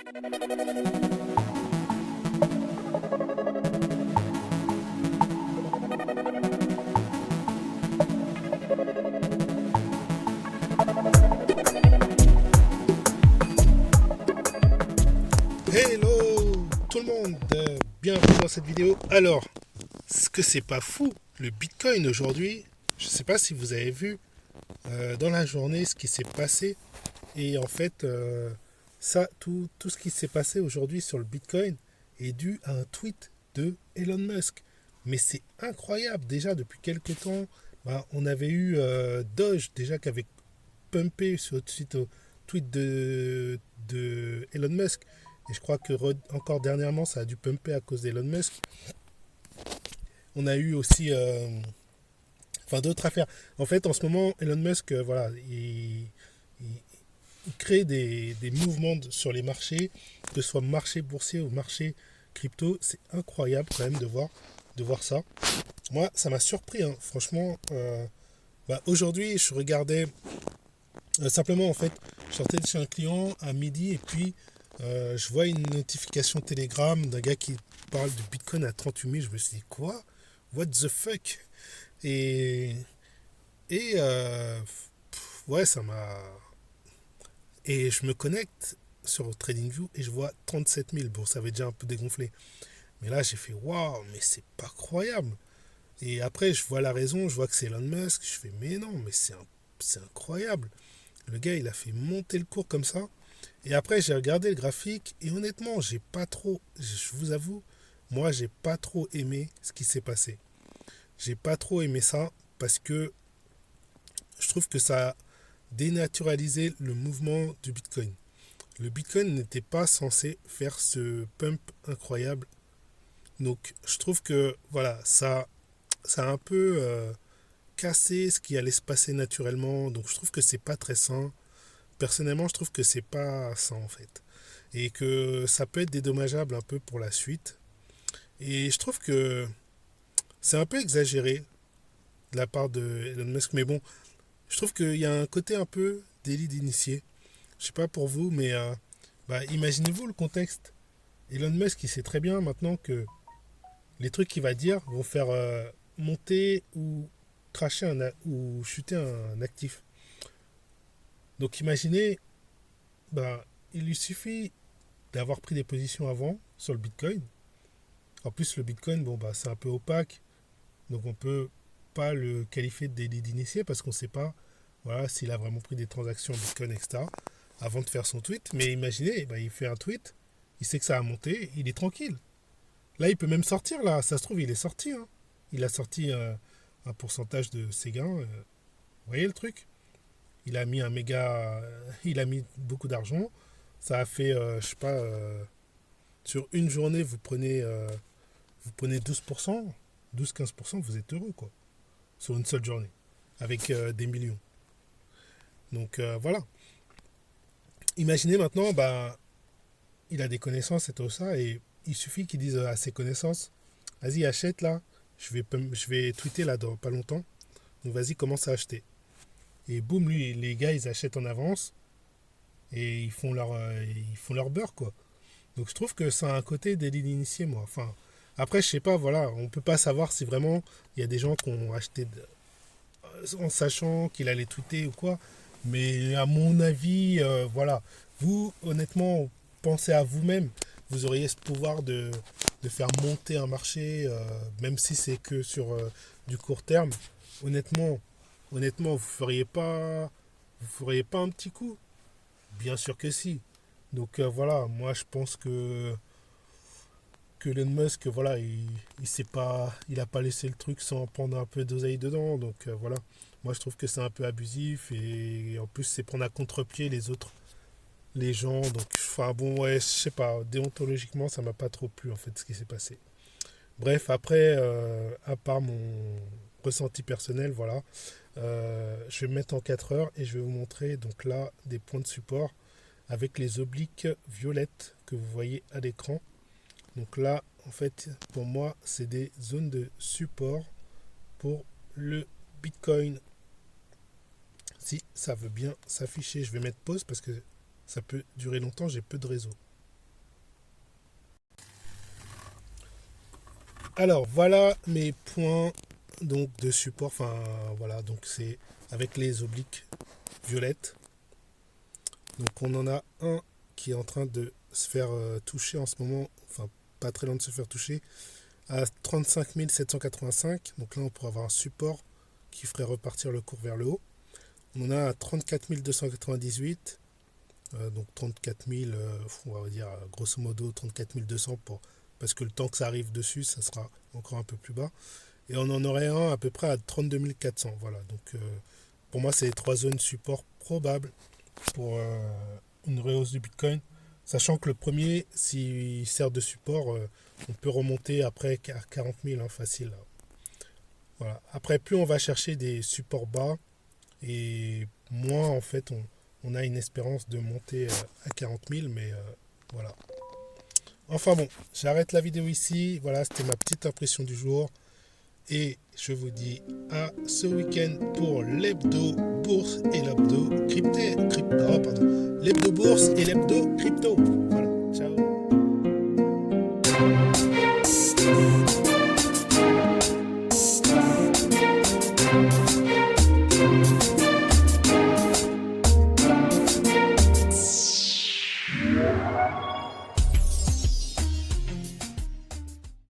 Hello tout le monde, bienvenue dans cette vidéo. Alors, ce que c'est pas fou, le Bitcoin aujourd'hui, je sais pas si vous avez vu dans la journée ce qui s'est passé. Et en fait, tout ce qui s'est passé aujourd'hui sur le Bitcoin est dû à un tweet de Elon Musk. Mais c'est incroyable, déjà depuis quelques temps, on avait eu Doge déjà qui avait pumpé suite au tweet de Elon Musk. Et je crois que encore dernièrement, ça a dû pumper à cause d'Elon Musk. On a eu aussi d'autres affaires. En fait, en ce moment, Elon Musk, il crée des mouvements sur les marchés, que ce soit marché boursier ou marché crypto. C'est incroyable quand même de voir ça. Moi, ça m'a surpris, hein. Franchement. Aujourd'hui, je regardais simplement, en fait, je sortais de chez un client à midi et puis je vois une notification Telegram d'un gars qui parle de Bitcoin à 38 000. Je me suis dit, quoi? What the fuck? Et, ouais, ça m'a. Et je me connecte sur TradingView et je vois 37 000. Bon, ça avait déjà un peu dégonflé. Mais là, j'ai fait, waouh, mais c'est pas croyable. Et après, je vois la raison, je vois que c'est Elon Musk. Je fais, mais non, mais c'est incroyable. Le gars, il a fait monter le cours comme ça. Et après, j'ai regardé le graphique et honnêtement, j'ai pas trop, je vous avoue, moi, j'ai pas trop aimé ce qui s'est passé. J'ai pas trop aimé ça parce que je trouve que ça a dénaturalisé le mouvement du Bitcoin. Le Bitcoin n'était pas censé faire ce pump incroyable. Donc, je trouve que voilà, ça a un peu cassé ce qui allait se passer naturellement. Donc, je trouve que c'est pas très sain. Personnellement, je trouve que c'est pas sain en fait. Et que ça peut être dédommageable un peu pour la suite. Et je trouve que c'est un peu exagéré de la part de Elon Musk. Mais bon, je trouve qu'il y a un côté un peu délit d'initié. Je sais pas pour vous, mais imaginez-vous le contexte. Elon Musk, il sait très bien maintenant que les trucs qu'il va dire vont faire monter ou cracher ou chuter un actif. Donc imaginez, il lui suffit d'avoir pris des positions avant sur le Bitcoin. En plus, le Bitcoin, c'est un peu opaque. Donc on peut pas le qualifier de délit d'initié parce qu'on ne sait pas s'il a vraiment pris des transactions Bitcoin, etc. avant de faire son tweet. Mais imaginez, il fait un tweet, il sait que ça a monté, il est tranquille. Là, il peut même sortir, là. Ça se trouve, il est sorti. Hein. Il a sorti un pourcentage de ses gains. Vous voyez le truc? Il a mis un méga. Il a mis beaucoup d'argent. Ça a fait, je sais pas, sur une journée, vous prenez 12%, 12-15%, vous êtes heureux, quoi. Sur une seule journée. Avec des millions. Donc voilà. Imaginez maintenant, il a des connaissances et tout ça, et il suffit qu'il dise à ses connaissances, vas-y, achète là, je vais tweeter là dans pas longtemps, donc vas-y, commence à acheter. Et boum, lui, les gars, ils achètent en avance, et ils font leur beurre, quoi. Donc je trouve que ça a un côté délit d'initié, moi. Enfin, après, je sais pas, voilà, on peut pas savoir si vraiment il y a des gens qui ont acheté en sachant qu'il allait tweeter ou quoi. Mais à mon avis, voilà. Vous, honnêtement, pensez à vous-même. Vous auriez ce pouvoir de faire monter un marché, même si c'est que sur du court terme. Honnêtement, vous feriez pas un petit coup. Bien sûr que si. Donc voilà, moi je pense que Elon Musk, voilà, il sait pas, il a pas laissé le truc sans prendre un peu d'oseille dedans. Donc voilà, moi je trouve que c'est un peu abusif et en plus c'est prendre à contre-pied les gens. Donc enfin bon, ouais, je sais pas, déontologiquement ça m'a pas trop plu en fait ce qui s'est passé. Bref, après, à part mon ressenti personnel, voilà, je vais me mettre en 4 heures et je vais vous montrer donc là des points de support avec les obliques violettes que vous voyez à l'écran. Donc là, en fait, pour moi, c'est des zones de support pour le Bitcoin. Si ça veut bien s'afficher, je vais mettre pause parce que ça peut durer longtemps, j'ai peu de réseau. Alors, voilà mes points donc de support. Enfin, voilà, donc c'est avec les obliques violettes. Donc, on en a un qui est en train de se faire toucher en ce moment. Enfin, pas très loin de se faire toucher à 35 785. Donc là, on pourrait avoir un support qui ferait repartir le cours vers le haut. On en a à 34 298. Donc 34 000, on va dire grosso modo 34 200 parce que le temps que ça arrive dessus, ça sera encore un peu plus bas. Et on en aurait un à peu près à 32 400. Voilà, donc pour moi, c'est les trois zones support probables pour une rehausse du Bitcoin. Sachant que le premier, s'il sert de support, on peut remonter après à 40 000 hein, facile. Voilà. Après, plus on va chercher des supports bas, et moins en fait on a une espérance de monter à 40 000, mais voilà. Enfin bon, j'arrête la vidéo ici. Voilà, c'était ma petite impression du jour. Et je vous dis à ce week-end pour l'hebdo bourse et l'hebdo crypto. L'hebdo bourse et l'hebdo crypto. Voilà, ciao.